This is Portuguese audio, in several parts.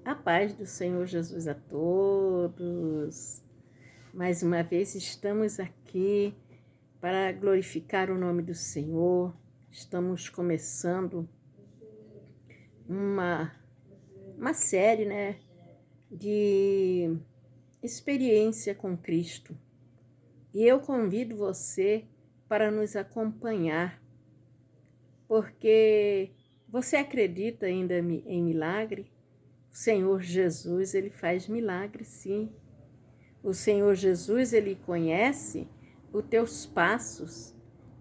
A paz do Senhor Jesus a todos. Mais uma vez estamos aqui para glorificar o nome do Senhor. Estamos começando uma série, de experiência com Cristo. E eu convido você para nos acompanhar, porque você acredita ainda em milagre? O Senhor Jesus, Ele faz milagres, sim. O Senhor Jesus, Ele conhece os teus passos.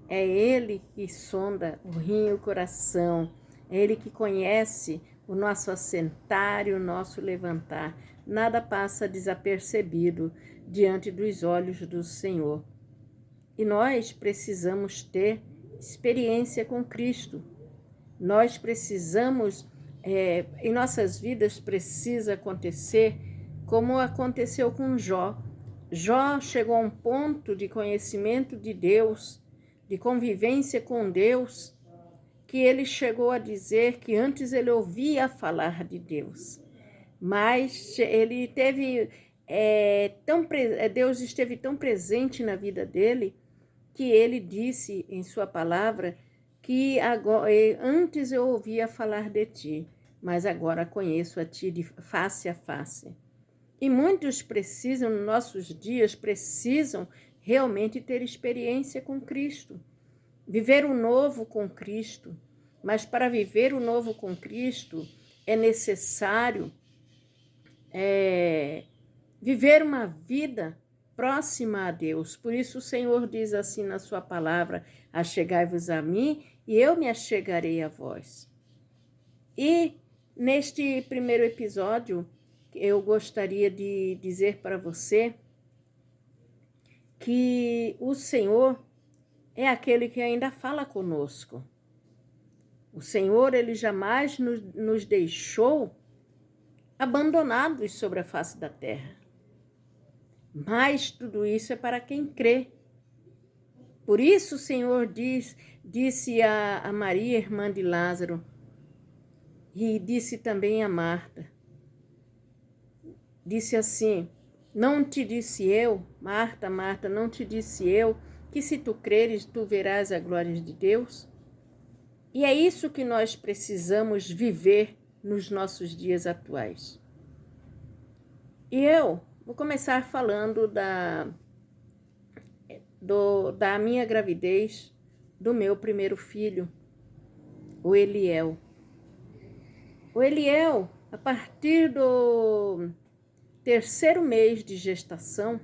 É Ele que sonda o rim e o coração. É Ele que conhece o nosso assentar e o nosso levantar. Nada passa desapercebido diante dos olhos do Senhor. E nós precisamos ter experiência com Cristo. Nós precisamos, em nossas vidas precisa acontecer como aconteceu com Jó. Jó chegou a um ponto de conhecimento de Deus, de convivência com Deus, que ele chegou a dizer que antes ele ouvia falar de Deus, mas ele teve, Deus esteve tão presente na vida dele, que ele disse em sua palavra que agora, antes eu ouvia falar de ti, mas agora conheço a ti de face a face. E muitos precisam, nos nossos dias, precisam realmente ter experiência com Cristo, viver o novo com Cristo. Mas para viver o novo com Cristo é necessário viver uma vida próxima a Deus. Por isso o Senhor diz assim na sua palavra: achegai-vos a mim e eu me achegarei a vós. E neste primeiro episódio, eu gostaria de dizer para você que o Senhor é aquele que ainda fala conosco. O Senhor, Ele jamais nos deixou abandonados sobre a face da terra. Mas tudo isso é para quem crê. Por isso o Senhor disse a Maria, irmã de Lázaro, e disse também a Marta, disse assim: não te disse eu, Marta, Marta, não te disse eu, que se tu creres, tu verás a glória de Deus? E é isso que nós precisamos viver nos nossos dias atuais. E eu vou começar falando da minha gravidez, do meu primeiro filho, o Eliel. O Eliel, a partir do terceiro mês de gestação,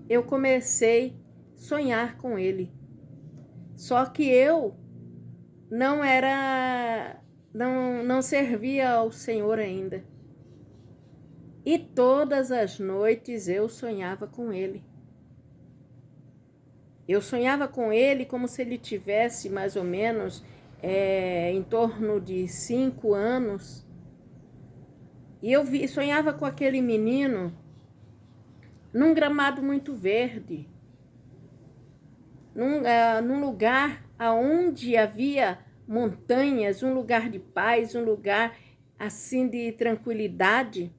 eu comecei a sonhar com ele. Só que eu não servia ao Senhor ainda. E todas as noites eu sonhava com ele. Eu sonhava com ele como se ele tivesse mais ou menos em torno de 5 anos. E eu sonhava com aquele menino num gramado muito verde, num lugar onde havia montanhas, um lugar de paz, um lugar assim de tranquilidade.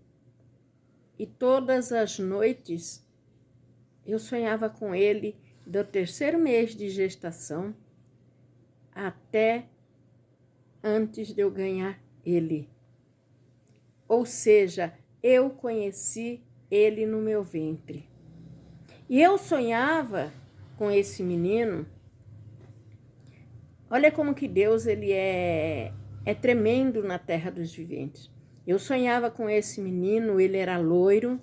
E todas as noites eu sonhava com ele, do terceiro mês de gestação até antes de eu ganhar ele. Ou seja, eu conheci ele no meu ventre. E eu sonhava com esse menino. Olha como que Deus ele é tremendo na terra dos viventes. Eu sonhava com esse menino, ele era loiro,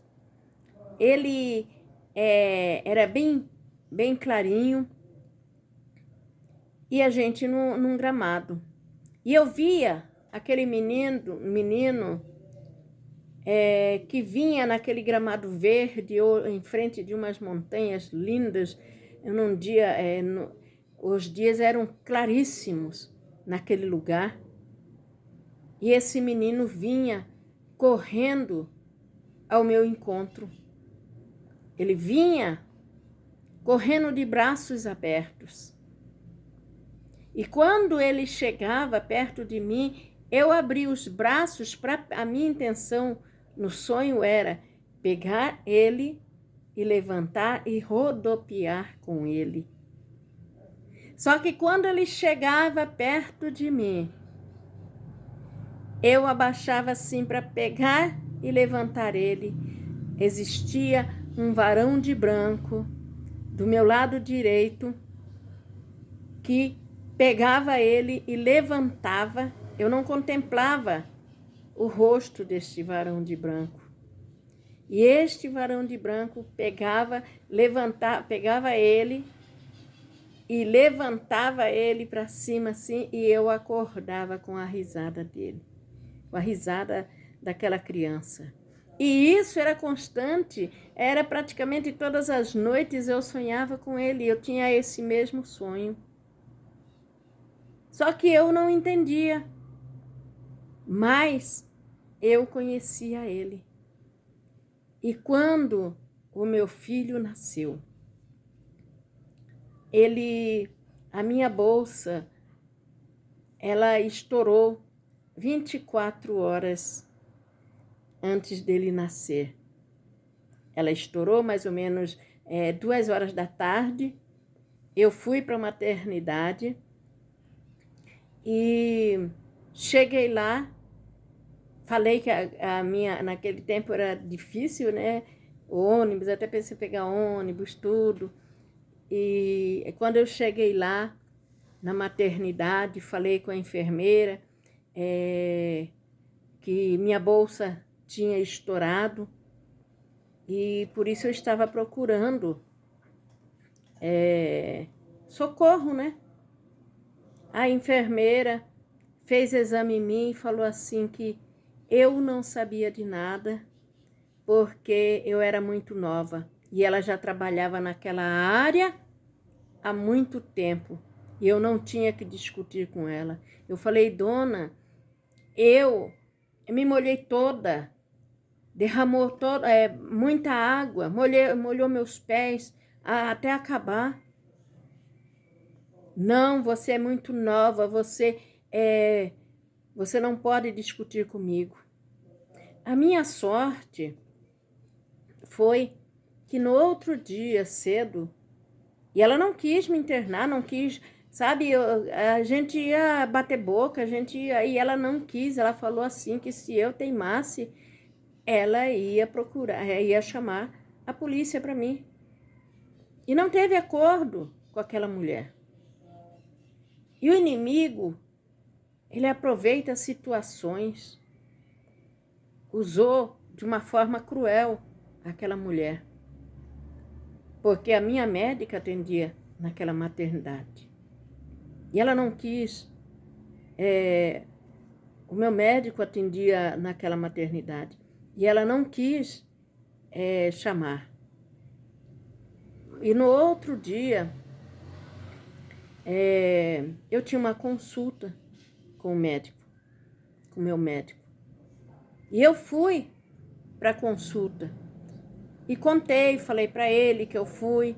ele era bem clarinho, e a gente num gramado. E eu via aquele menino que vinha naquele gramado verde, em frente de umas montanhas lindas. Num dia, os dias eram claríssimos naquele lugar. E esse menino vinha correndo ao meu encontro. Ele vinha correndo de braços abertos. E quando ele chegava perto de mim, Eu abri os braços para a minha intenção no sonho era pegar ele e levantar e rodopiar com ele. Só que quando ele chegava perto de mim, eu abaixava assim para pegar e levantar ele. Existia um varão de branco do meu lado direito que pegava ele e levantava. Eu não contemplava o rosto deste varão de branco. E este varão de branco pegava ele e levantava ele para cima assim, e eu acordava com a risada dele, com a risada daquela criança. E isso era constante, era praticamente todas as noites eu sonhava com ele, eu tinha esse mesmo sonho. Só que eu não entendia, mas eu conhecia ele. E quando o meu filho nasceu, a minha bolsa, ela estourou 24 horas antes dele nascer. Ela estourou mais ou menos 2 horas da tarde. Eu fui para a maternidade e cheguei lá. Falei que a minha, naquele tempo era difícil, né? O ônibus, até pensei em pegar ônibus, tudo. E quando eu cheguei lá, na maternidade, falei com a enfermeira que minha bolsa tinha estourado e por isso eu estava procurando socorro, né? A enfermeira fez exame em mim e falou assim que eu não sabia de nada porque eu era muito nova e ela já trabalhava naquela área há muito tempo e eu não tinha que discutir com ela. Eu falei, dona, eu me molhei toda, derramou toda, muita água, molhou meus pés até acabar. Não, você é muito nova, você não pode discutir comigo. A minha sorte foi que no outro dia, cedo, e ela não quis me internar, não quis, sabe, a gente ia bater boca, e ela não quis, ela falou assim que se eu teimasse, ela ia procurar, ia chamar a polícia para mim. E não teve acordo com aquela mulher. E o inimigo, ele aproveita situações, usou de uma forma cruel aquela mulher. Porque a minha médica atendia naquela maternidade. E ela não quis. O meu médico atendia naquela maternidade. E ela não quis chamar. E no outro dia, eu tinha uma consulta com o médico, com o meu médico. E eu fui para a consulta. E contei, falei para ele que eu fui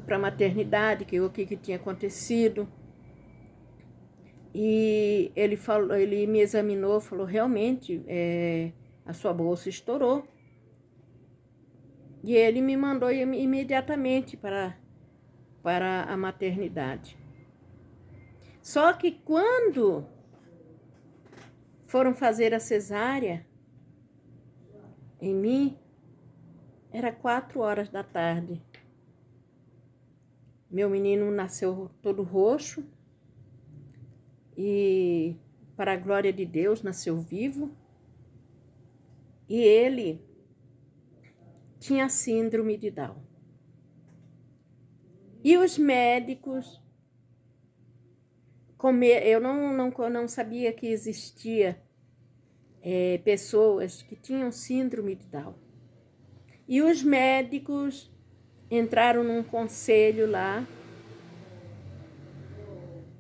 para a maternidade, o que tinha acontecido. E ele me examinou, falou, realmente, a sua bolsa estourou. E ele me mandou imediatamente para a maternidade. Só que quando foram fazer a cesárea em mim, era 4 horas da tarde. Meu menino nasceu todo roxo e, para a glória de Deus, nasceu vivo. E ele tinha síndrome de Down. E os médicos, eu não sabia que existia pessoas que tinham síndrome de Down. E os médicos entraram num conselho lá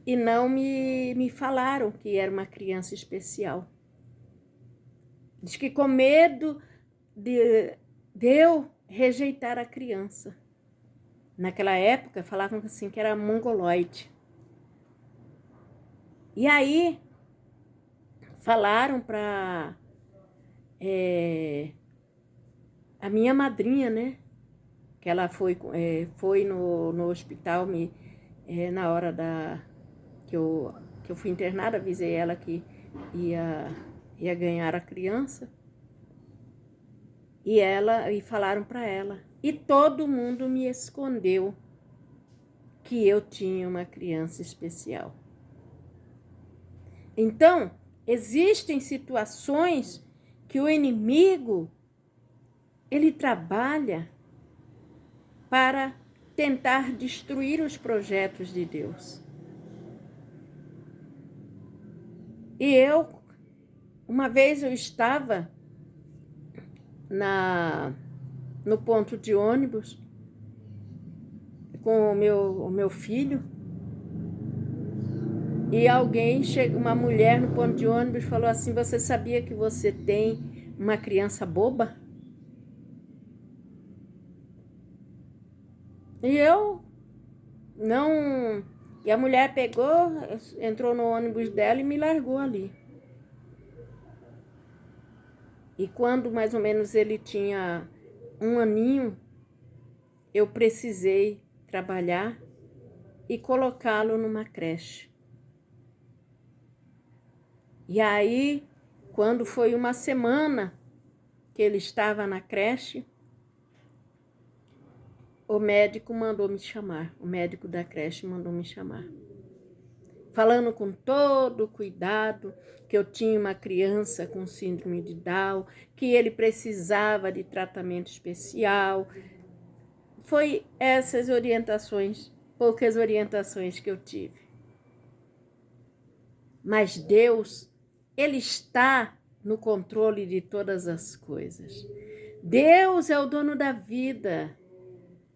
e não me falaram que era uma criança especial. Diz que com medo de eu rejeitar a criança. Naquela época falavam assim que era mongoloide. E aí falaram para a minha madrinha, né? Que ela foi no hospital na hora que eu fui internada, avisei ela que ia ganhar a criança. E falaram para ela. E todo mundo me escondeu que eu tinha uma criança especial. Então, existem situações que o inimigo, ele trabalha para tentar destruir os projetos de Deus. E uma vez eu estava no ponto de ônibus com o meu filho, e uma mulher no ponto de ônibus falou assim: você sabia que você tem uma criança boba? E eu não... E a mulher pegou, entrou no ônibus dela e me largou ali. E quando mais ou menos ele tinha 1 aninho, eu precisei trabalhar e colocá-lo numa creche. E aí, quando foi 1 semana que ele estava na creche, o médico mandou me chamar. O médico da creche mandou me chamar. Falando com todo cuidado que eu tinha uma criança com síndrome de Down, que ele precisava de tratamento especial. Foi essas orientações, poucas orientações que eu tive. Mas Deus, Ele está no controle de todas as coisas. Deus é o dono da vida.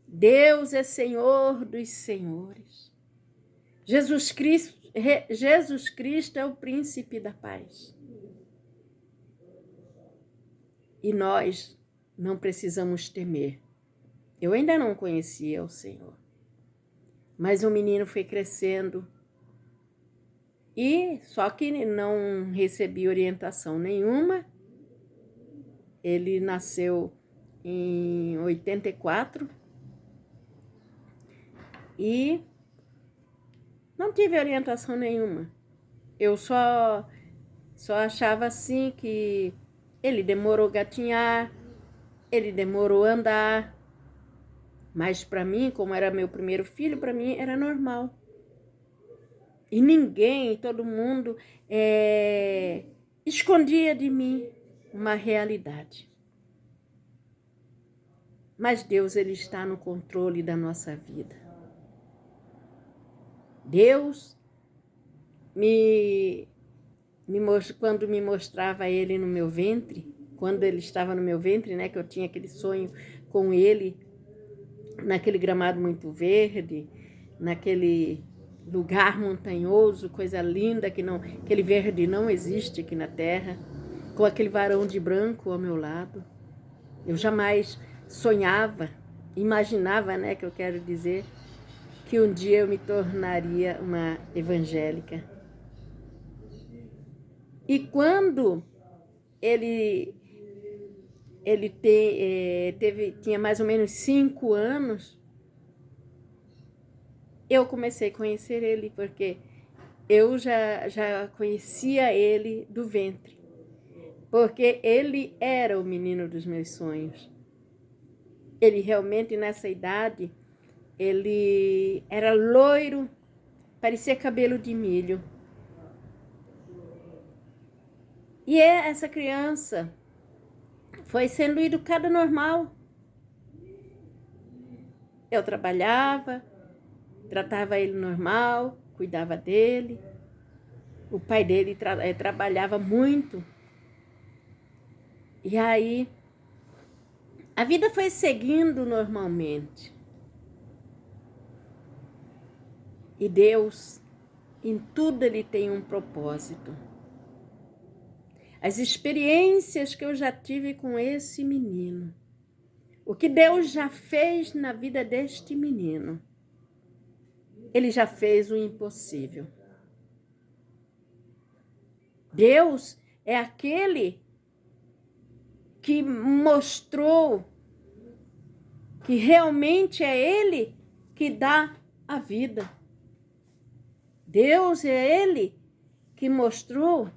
Deus é Senhor dos senhores. Jesus Cristo é o príncipe da paz. E nós não precisamos temer. Eu ainda não conhecia o Senhor. Mas o menino foi crescendo. E só que não recebi orientação nenhuma. Ele nasceu em 84. E não tive orientação nenhuma. Eu só achava assim que ele demorou a gatinhar, ele demorou a andar. Mas para mim, como era meu primeiro filho, para mim era normal. E ninguém, todo mundo escondia de mim uma realidade. Mas Deus, Ele está no controle da nossa vida. Deus, quando me mostrava Ele no meu ventre, quando Ele estava no meu ventre, né, que eu tinha aquele sonho com Ele, naquele gramado muito verde, naquele lugar montanhoso, coisa linda, aquele verde não existe aqui na terra, com aquele varão de branco ao meu lado. Eu jamais sonhava, imaginava, né, que eu quero dizer, que um dia eu me tornaria uma evangélica. E quando ele tinha mais ou menos 5 anos, eu comecei a conhecer ele, porque eu já conhecia ele do ventre, porque ele era o menino dos meus sonhos. Ele realmente, nessa idade, ele era loiro, parecia cabelo de milho. E essa criança foi sendo educada normal. Eu trabalhava, tratava ele normal, cuidava dele. O pai dele trabalhava muito. E aí, a vida foi seguindo normalmente. E Deus, em tudo Ele tem um propósito. As experiências que eu já tive com esse menino, o que Deus já fez na vida deste menino, Ele já fez o impossível. Deus é aquele que mostrou que realmente é Ele que dá a vida. Deus é Ele que mostrou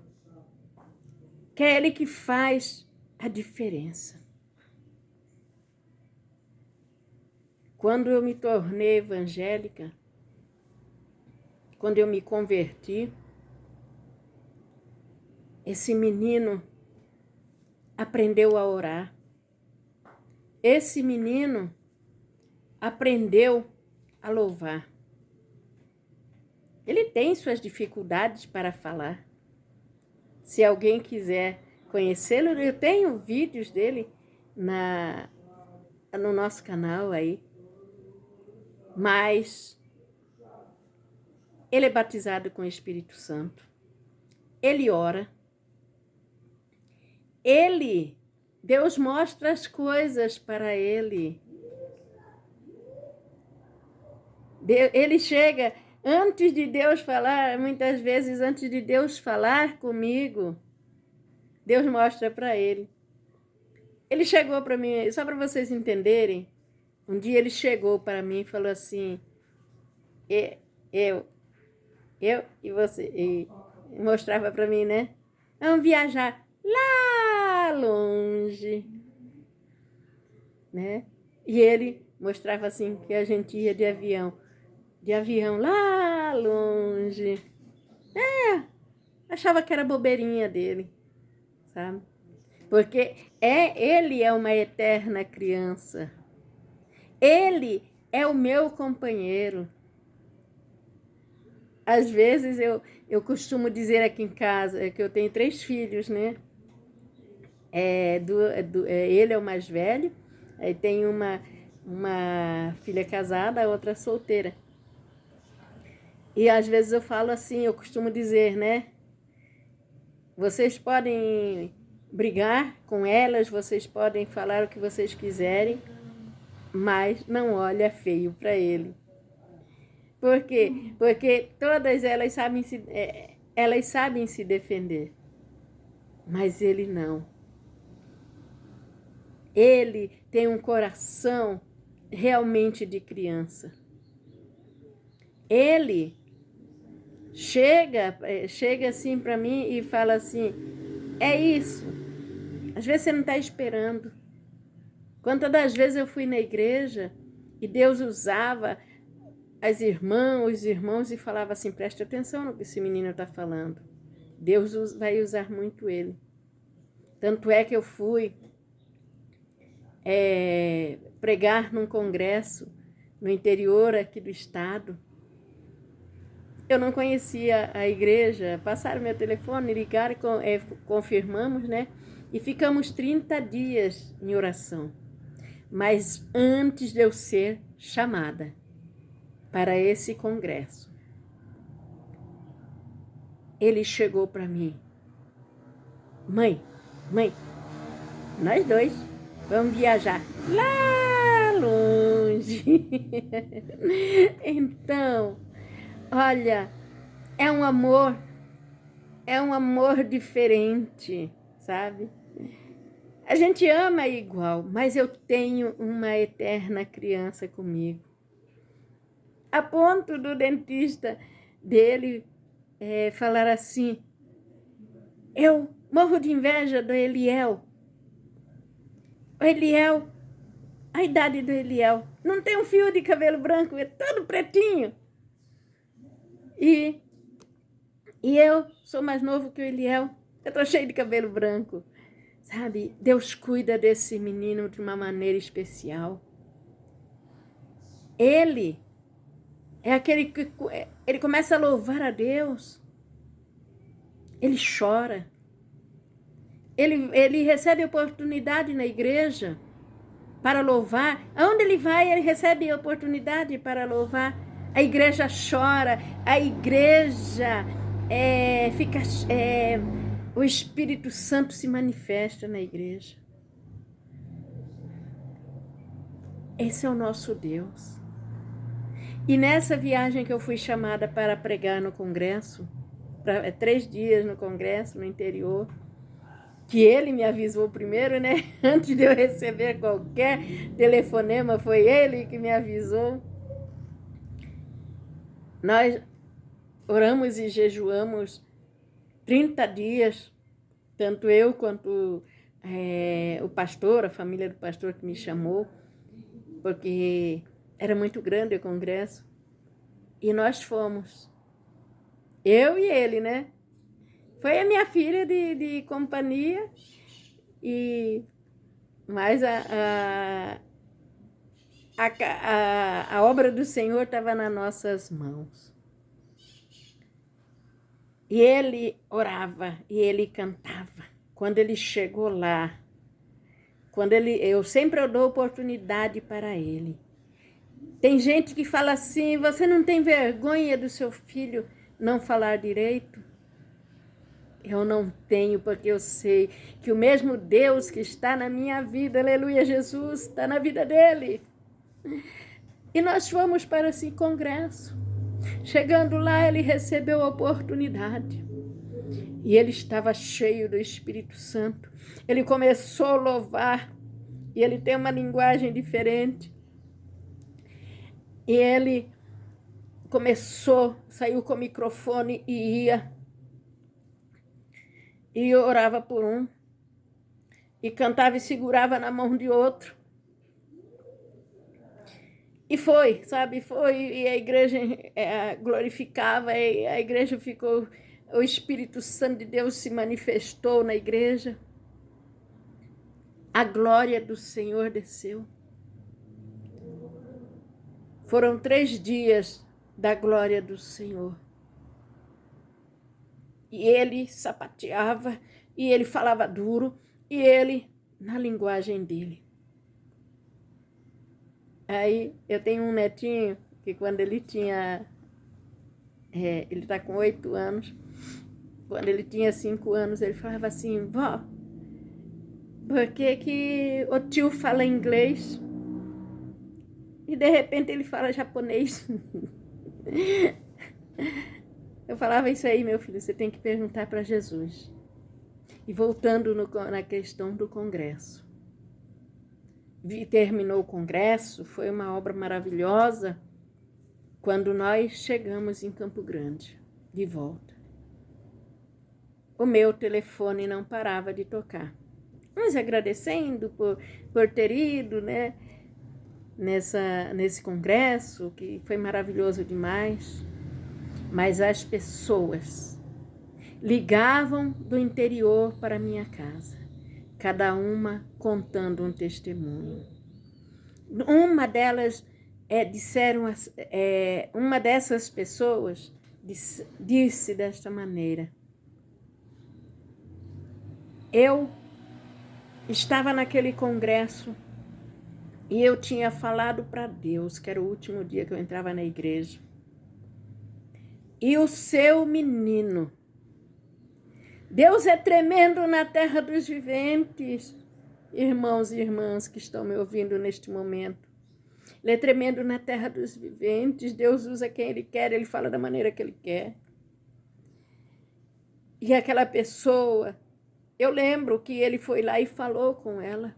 que é Ele que faz a diferença. Quando eu me tornei evangélica, quando eu me converti, esse menino aprendeu a orar. Esse menino aprendeu a louvar. Ele tem suas dificuldades para falar. Se alguém quiser conhecê-lo, eu tenho vídeos dele no nosso canal aí. Mas ele é batizado com o Espírito Santo. Ele ora. Deus mostra as coisas para ele. Ele chega, antes de Deus falar, muitas vezes antes de Deus falar comigo, Deus mostra para ele. Ele chegou para mim, só para vocês entenderem, um dia ele chegou para mim e falou assim, eu e você, e mostrava para mim, né? Vamos viajar lá longe, né? E ele mostrava assim que a gente ia de avião lá longe. Achava que era bobeirinha dele, sabe? Porque ele é uma eterna criança. Ele é o meu companheiro. Às vezes eu costumo dizer aqui em casa que eu tenho 3 filhos, né? Ele é o mais velho, aí tem uma filha casada, a outra solteira. E às vezes eu falo assim, eu costumo dizer, né? Vocês podem brigar com elas, vocês podem falar o que vocês quiserem, mas não olha feio para ele. Por quê? Porque todas elas sabem se defender, mas ele não. Ele tem um coração realmente de criança. Ele chega assim para mim e fala assim, é isso. Às vezes você não está esperando. Quantas das vezes eu fui na igreja e Deus usava os irmãos e falava assim, preste atenção no que esse menino está falando. Deus vai usar muito ele. Tanto é que eu fui pregar num congresso no interior aqui do estado. Eu não conhecia a igreja, passaram meu telefone, ligaram, confirmamos, né? E ficamos 30 dias em oração. Mas antes de eu ser chamada para esse congresso, ele chegou para mim. Mãe, nós 2 vamos viajar lá longe. Então, olha, é um amor diferente, sabe? A gente ama igual, mas eu tenho uma eterna criança comigo. A ponto do dentista dele falar assim, eu morro de inveja do Eliel. O Eliel, a idade do Eliel, não tem um fio de cabelo branco, é todo pretinho. E eu sou mais novo que o Eliel, eu tô cheio de cabelo branco. Sabe, Deus cuida desse menino de uma maneira especial. Ele é aquele que ele começa a louvar a Deus. Ele chora. Ele recebe oportunidade na igreja para louvar. Aonde ele vai, ele recebe oportunidade para louvar. A igreja chora, a igreja o Espírito Santo se manifesta na igreja. Esse é o nosso Deus. E nessa viagem que eu fui chamada para pregar no congresso, para 3 dias no congresso, no interior, que ele me avisou primeiro, né? Antes de eu receber qualquer telefonema, foi ele que me avisou. Nós oramos e jejuamos 30 dias, tanto eu quanto o pastor, a família do pastor que me chamou, porque era muito grande o congresso. E nós fomos, eu e ele, né? Foi a minha filha de companhia, mas a obra do Senhor estava nas nossas mãos. E ele orava e ele cantava. Quando ele chegou lá, eu sempre dou oportunidade para ele. Tem gente que fala assim, você não tem vergonha do seu filho não falar direito? Eu não tenho, porque eu sei que o mesmo Deus que está na minha vida, aleluia, Jesus, está na vida dele. E nós fomos para esse congresso. Chegando lá, ele recebeu a oportunidade. E ele estava cheio do Espírito Santo. Ele começou a louvar. E ele tem uma linguagem diferente. E ele começou, saiu com o microfone e ia. E orava por um. E cantava e segurava na mão de outro. E foi, sabe? Foi. E a igreja glorificava. E a igreja ficou... O Espírito Santo de Deus se manifestou na igreja. A glória do Senhor desceu. Foram 3 dias da glória do Senhor. E ele sapateava, e ele falava duro, e ele na linguagem dele. Aí eu tenho um netinho que quando ele tinha... ele está com 8 anos. Quando ele tinha 5 anos, ele falava assim, vó, por que o tio fala inglês e de repente ele fala japonês? Eu falava, isso aí, meu filho, você tem que perguntar para Jesus. E voltando na questão do congresso. Terminou o congresso, foi uma obra maravilhosa, quando nós chegamos em Campo Grande, de volta. O meu telefone não parava de tocar. Mas agradecendo por ter ido, né, nesse congresso, que foi maravilhoso demais. Mas as pessoas ligavam do interior para a minha casa, cada uma contando um testemunho. Uma delas uma dessas pessoas disse desta maneira: eu estava naquele congresso e eu tinha falado para Deus, que era o último dia que eu entrava na igreja. E o seu menino, Deus é tremendo na terra dos viventes, irmãos e irmãs que estão me ouvindo neste momento. Ele é tremendo na terra dos viventes, Deus usa quem Ele quer, Ele fala da maneira que Ele quer. E aquela pessoa, eu lembro que ele foi lá e falou com ela,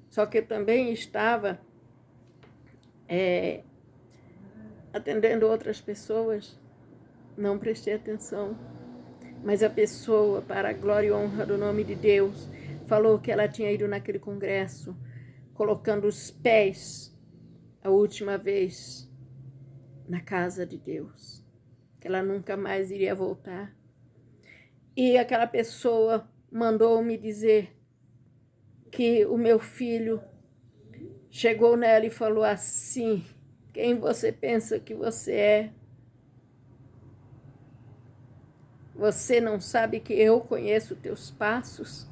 só que eu também estava atendendo outras pessoas, não prestei atenção. Mas a pessoa, para a glória e honra do nome de Deus, falou que ela tinha ido naquele congresso, colocando os pés, a última vez, na casa de Deus, que ela nunca mais iria voltar. E aquela pessoa mandou-me dizer que o meu filho chegou nela e falou assim: quem você pensa que você é? Você não sabe que eu conheço teus passos?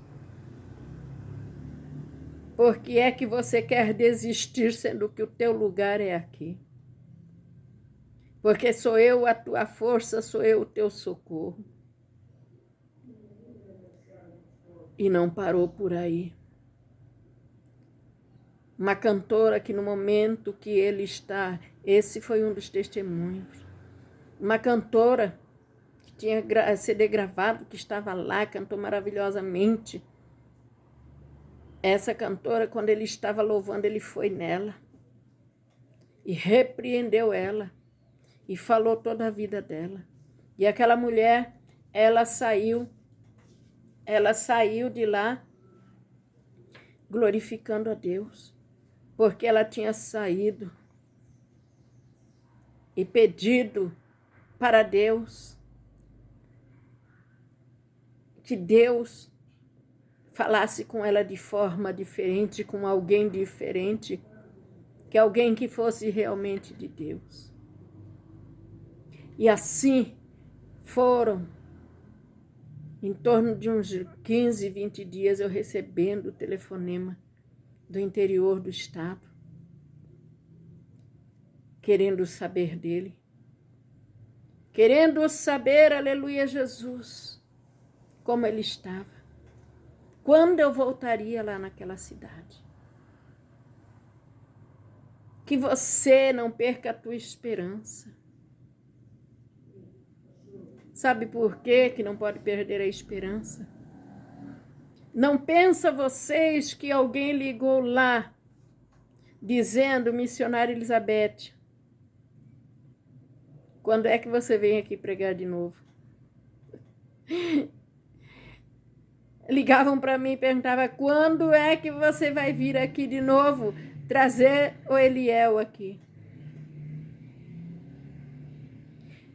Por que é que você quer desistir, sendo que o teu lugar é aqui? Porque sou eu a tua força, sou eu o teu socorro. E não parou por aí. Uma cantora que no momento que ele está, esse foi um dos testemunhos. Uma cantora tinha CD gravado, que estava lá, cantou maravilhosamente. Essa cantora, quando ele estava louvando, ele foi nela e repreendeu ela e falou toda a vida dela. E aquela mulher, ela saiu de lá glorificando a Deus, porque ela tinha saído e pedido para Deus que Deus falasse com ela de forma diferente, com alguém diferente, que alguém que fosse realmente de Deus. E assim foram, em torno de uns 15, 20 dias, eu recebendo o telefonema do interior do estado, querendo saber dele, querendo saber, aleluia, Jesus, como ele estava, quando eu voltaria lá naquela cidade. Que você não perca a tua esperança. Sabe por quê que não pode perder a esperança? Não pensa vocês que alguém ligou lá dizendo, missionária Elizabeth, quando é que você vem aqui pregar de novo? Ligavam para mim e perguntavam, quando é que você vai vir aqui de novo, trazer o Eliel aqui?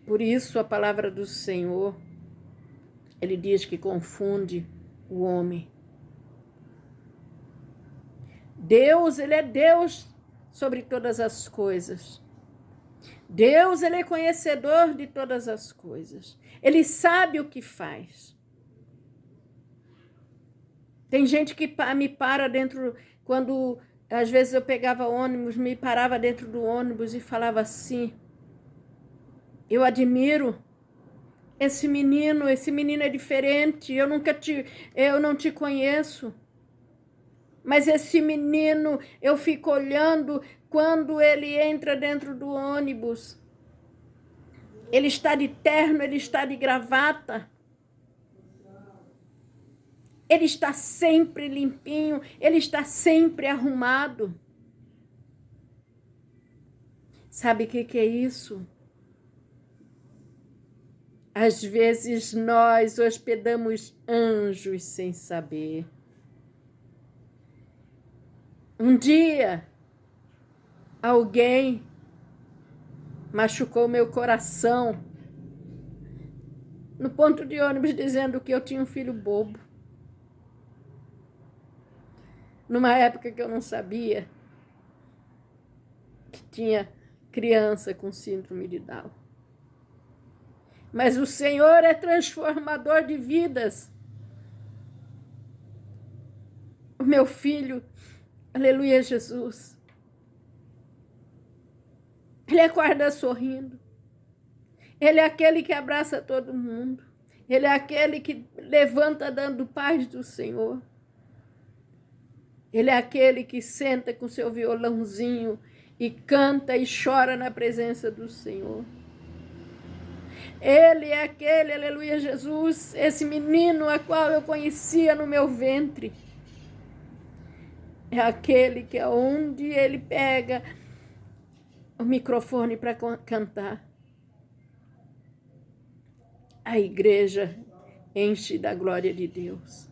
Por isso a palavra do Senhor, ele diz que confunde o homem. Deus, ele é Deus sobre todas as coisas. Deus, ele é conhecedor de todas as coisas. Ele sabe o que faz. Tem gente que me para dentro, quando às vezes eu pegava ônibus, me parava dentro do ônibus e falava assim, eu admiro esse menino é diferente, eu não te conheço. Mas esse menino, eu fico olhando quando ele entra dentro do ônibus. Ele está de terno, ele está de gravata. Ele está sempre limpinho, ele está sempre arrumado. Sabe o que é isso? Às vezes nós hospedamos anjos sem saber. Um dia, alguém machucou meu coração no ponto de ônibus dizendo que eu tinha um filho bobo. Numa época que eu não sabia que tinha criança com síndrome de Down. Mas o Senhor é transformador de vidas. O meu filho, aleluia, Jesus, ele acorda sorrindo. Ele é aquele que abraça todo mundo. Ele é aquele que levanta dando paz do Senhor. Ele é aquele que senta com seu violãozinho e canta e chora na presença do Senhor. Ele é aquele, aleluia, Jesus, esse menino a qual eu conhecia no meu ventre. É aquele que onde ele pega o microfone para cantar, a igreja enche da glória de Deus.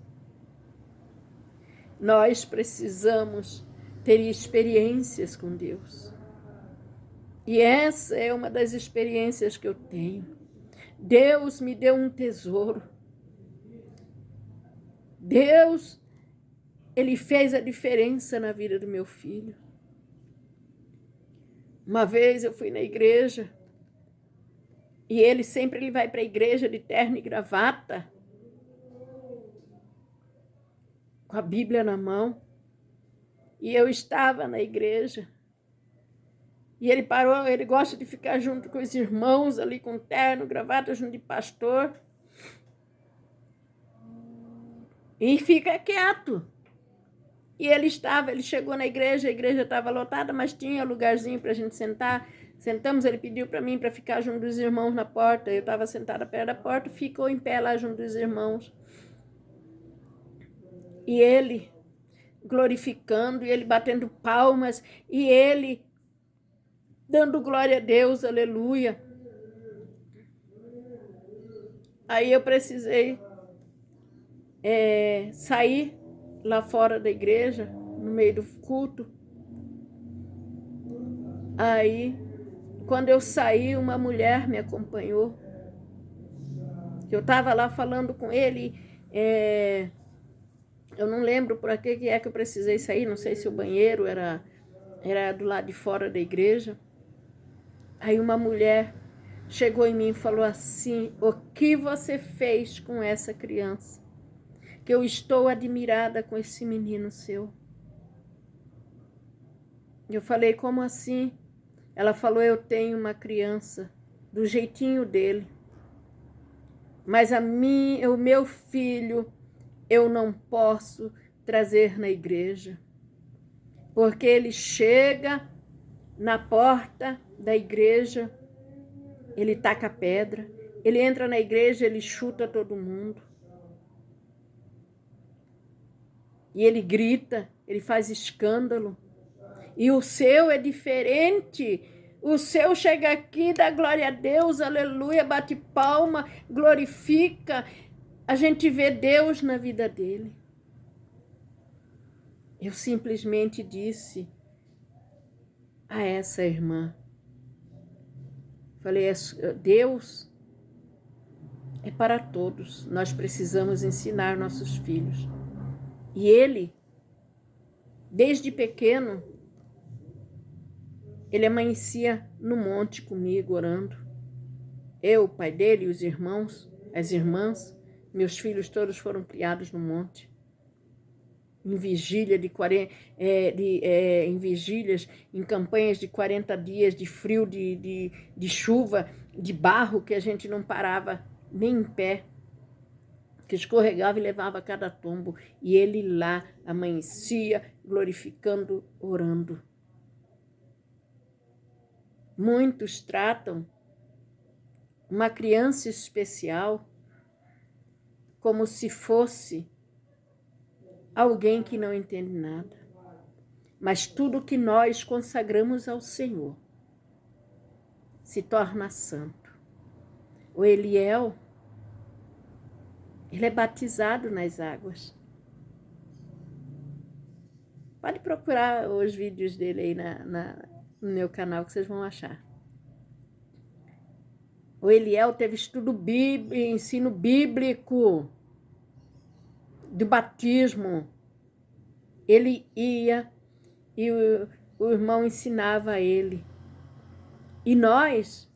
Nós precisamos ter experiências com Deus. E essa é uma das experiências que eu tenho. Deus me deu um tesouro. Deus, ele fez a diferença na vida do meu filho. Uma vez eu fui na igreja e ele vai para a igreja de terno e gravata, com a Bíblia na mão. E eu estava na igreja. E ele parou, ele gosta de ficar junto com os irmãos ali com terno, gravata, junto de pastor. E fica quieto. E ele chegou na igreja, a igreja estava lotada, mas tinha lugarzinho para a gente sentar. Sentamos, ele pediu para mim para ficar junto dos irmãos na porta. Eu estava sentada perto da porta, ficou em pé lá junto dos irmãos. E ele glorificando, e ele batendo palmas, e ele dando glória a Deus, aleluia. Aí eu precisei sair lá fora da igreja, no meio do culto. Aí, quando eu saí, uma mulher me acompanhou. Eu estava lá falando com ele, eu não lembro por que é que eu precisei sair, não sei se o banheiro era do lado de fora da igreja. Aí uma mulher chegou em mim e falou assim: o que você fez com essa criança? Que eu estou admirada com esse menino seu. Eu falei: como assim? Ela falou: eu tenho uma criança do jeitinho dele, mas o meu filho eu não posso trazer na igreja, porque ele chega na porta da igreja, ele taca pedra, ele entra na igreja, ele chuta todo mundo. E ele grita, ele faz escândalo. E o seu é diferente. O seu chega aqui, dá glória a Deus, aleluia, bate palma, glorifica. A gente vê Deus na vida dele. Eu simplesmente disse a essa irmã, falei: Deus é para todos, nós precisamos ensinar nossos filhos. E ele, desde pequeno, ele amanhecia no monte comigo, orando. Eu, o pai dele, os irmãos, as irmãs, meus filhos todos foram criados no monte. Em vigília em vigílias, em campanhas de 40 dias de frio, de chuva, de barro, que a gente não parava nem em pé, que escorregava e levava cada tombo. E ele lá amanhecia, glorificando, orando. Muitos tratam uma criança especial como se fosse alguém que não entende nada. Mas tudo que nós consagramos ao Senhor se torna santo. O Eliel, ele é batizado nas águas. Pode procurar os vídeos dele aí no meu canal que vocês vão achar. O Eliel teve estudo bíblico, ensino bíblico de batismo. Ele ia e o irmão ensinava a ele. E nós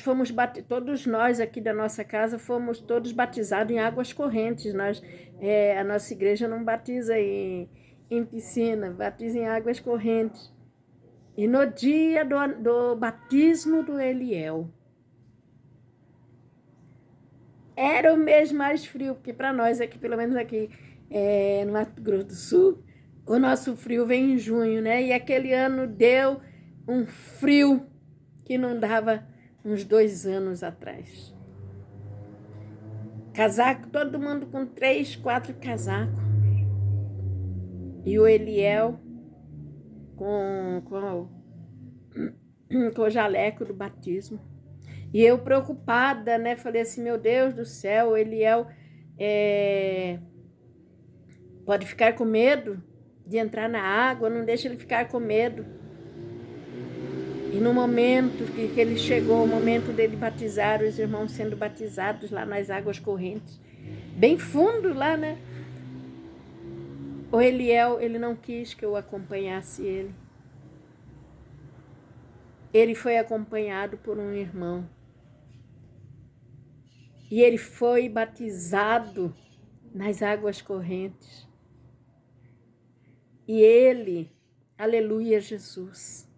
fomos batizados, todos nós aqui da nossa casa fomos todos batizados em águas correntes. A nossa igreja não batiza em piscina, batiza em águas correntes. E no dia do batismo do Eliel, era o mês mais frio, porque para nós aqui, pelo menos aqui no Mato Grosso do Sul, o nosso frio vem em junho, né? E aquele ano deu um frio que não dava uns 2 anos atrás. Casaco, todo mundo com 3, 4 casacos. E o Eliel com o jaleco do batismo. E eu preocupada, né? Falei assim: meu Deus do céu, o Eliel pode ficar com medo de entrar na água, não deixa ele ficar com medo. E no momento que ele chegou, o momento dele batizar, os irmãos sendo batizados lá nas águas correntes, bem fundo lá, né? O Eliel, ele não quis que eu acompanhasse ele. Ele foi acompanhado por um irmão. E ele foi batizado nas águas correntes. E ele, aleluia Jesus,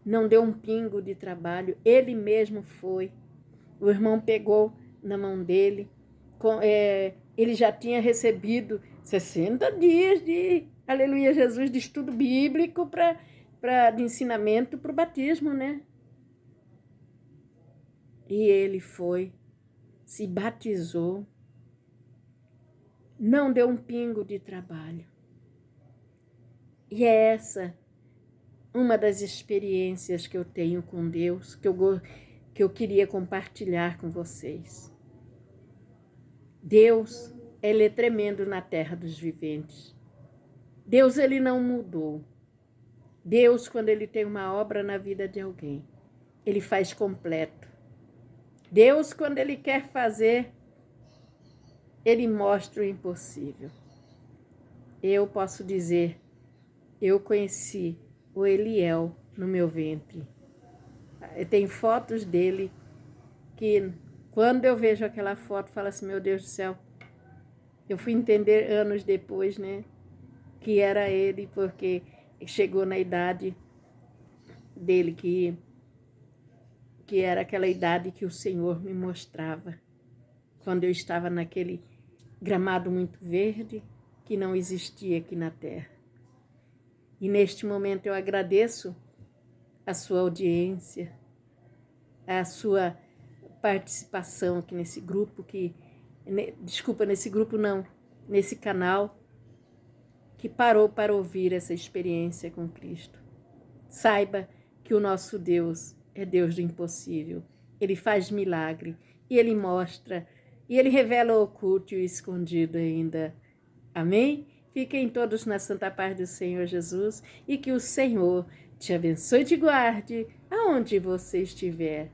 não deu um pingo de trabalho, ele mesmo foi. O irmão pegou na mão dele, ele já tinha recebido 60 dias de, aleluia Jesus, de estudo bíblico para de ensinamento para o batismo, né? E ele foi, se batizou, não deu um pingo de trabalho. E é essa uma das experiências que eu tenho com Deus, que eu queria compartilhar com vocês. Deus, ele é tremendo na terra dos viventes. Deus, ele não mudou. Deus, quando ele tem uma obra na vida de alguém, ele faz completo. Deus, quando ele quer fazer, ele mostra o impossível. Eu posso dizer, eu conheci o Eliel no meu ventre. Eu tenho fotos dele que, quando eu vejo aquela foto, falo assim, meu Deus do céu, eu fui entender anos depois, né, que era ele, porque chegou na idade dele, que era aquela idade que o Senhor me mostrava, quando eu estava naquele gramado muito verde, que não existia aqui na terra. E neste momento eu agradeço a sua audiência, a sua participação aqui nesse grupo, nesse grupo não, nesse canal, que parou para ouvir essa experiência com Cristo. Saiba que o nosso Deus é Deus do impossível. Ele faz milagre e ele mostra, e ele revela o oculto e o escondido ainda. Amém? Fiquem todos na santa paz do Senhor Jesus e que o Senhor te abençoe e te guarde aonde você estiver.